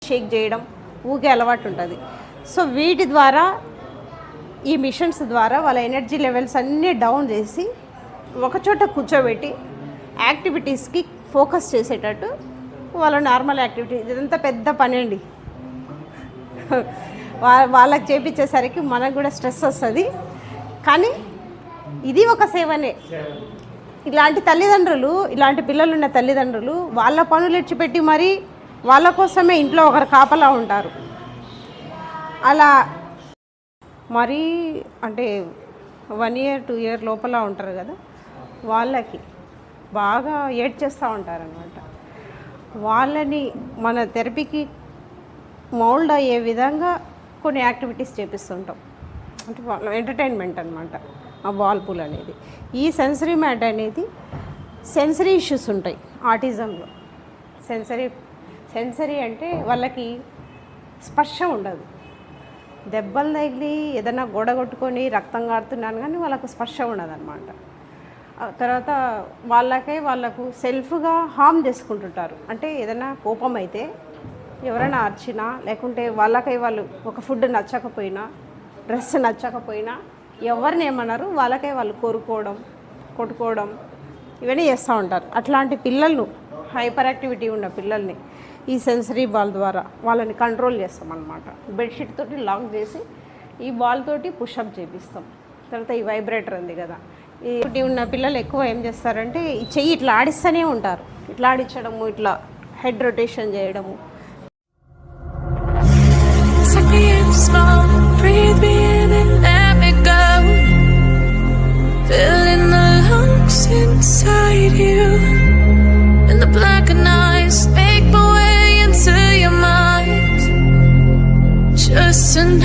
షేక్ చేయడం ఊగే అలవాటు ఉంటుంది. సో వీటి ద్వారా, ఈ మిషన్స్ ద్వారా వాళ్ళ ఎనర్జీ లెవెల్స్ అన్నీ డౌన్ చేసి ఒకచోట కూర్చోబెట్టి యాక్టివిటీస్కి ఫోకస్ చేసేటట్టు వాళ్ళ నార్మల్ యాక్టివిటీ, ఇదంతా పెద్ద పని అండి. వాళ్ళకి చేపించేసరికి మనకు కూడా స్ట్రెస్ వస్తుంది. కానీ ఇది ఒక సేవనే. ఇలాంటి తల్లిదండ్రులు, ఇలాంటి పిల్లలున్న తల్లిదండ్రులు వాళ్ళ పనులు ఇచ్చిపెట్టి మరీ వాళ్ళ కోసమే ఇంట్లో ఒకరు కాపలా ఉంటారు. అలా మరీ అంటే 1 year 2 year లోపల ఉంటారు కదా, వాళ్ళకి బాగా ఏడ్ చేస్తూ ఉంటారనమాట. వాళ్ళని మన థెరపీకి మౌల్డ్ అయ్యే విధంగా కొన్ని యాక్టివిటీస్ చేపిస్తుంటాం. అంటే వాళ్ళ ఎంటర్టైన్మెంట్ అనమాట ఆ బాల్ పూల్ అనేది. ఈ సెన్సరీ మ్యాట్ అనేది సెన్సరీ ఇష్యూస్ ఉంటాయి ఆటిజంలో. సెన్సరీ అంటే వాళ్ళకి స్పర్శ ఉండదు. దెబ్బలు తగిలి ఏదైనా గోడ కొట్టుకొని రక్తం కారుతున్నాను కానీ వాళ్ళకు స్పర్శ ఉండదు అనమాట. తర్వాత వాళ్ళకు సెల్ఫ్గా హార్మ్ చేసుకుంటుంటారు. అంటే ఏదైనా కోపం అయితే, ఎవరైనా అర్చినా, లేకుంటే వాళ్ళు ఒక ఫుడ్ నచ్చకపోయినా, డ్రెస్ నచ్చకపోయినా ఎవరిని ఏమన్నారు, వాళ్ళకై వాళ్ళు కోరుకోవడం, కొట్టుకోవడం ఇవన్నీ చేస్తూ ఉంటారు. అట్లాంటి పిల్లలను, హైపర్ యాక్టివిటీ ఉన్న పిల్లల్ని ఈ సెన్సరీ బాల్ ద్వారా వాళ్ళని కంట్రోల్ చేస్తాం అన్నమాట. బెడ్షీట్ తోటి లాక్ చేసి ఈ బాల్ తోటి పుషప్ చేపిస్తాం. తర్వాత ఈ వైబ్రేటర్ ఉంది కదా, ఈ ఉన్న పిల్లలు ఎక్కువ ఏం చేస్తారంటే ఈ చెయ్యి ఇట్లా ఆడిస్తూనే ఉంటారు. ఇట్లా ఆడించడము, ఇట్లా హెడ్ రొటేషన్ చేయడము. Inside you, and the black and eyes make my way into your mind. Just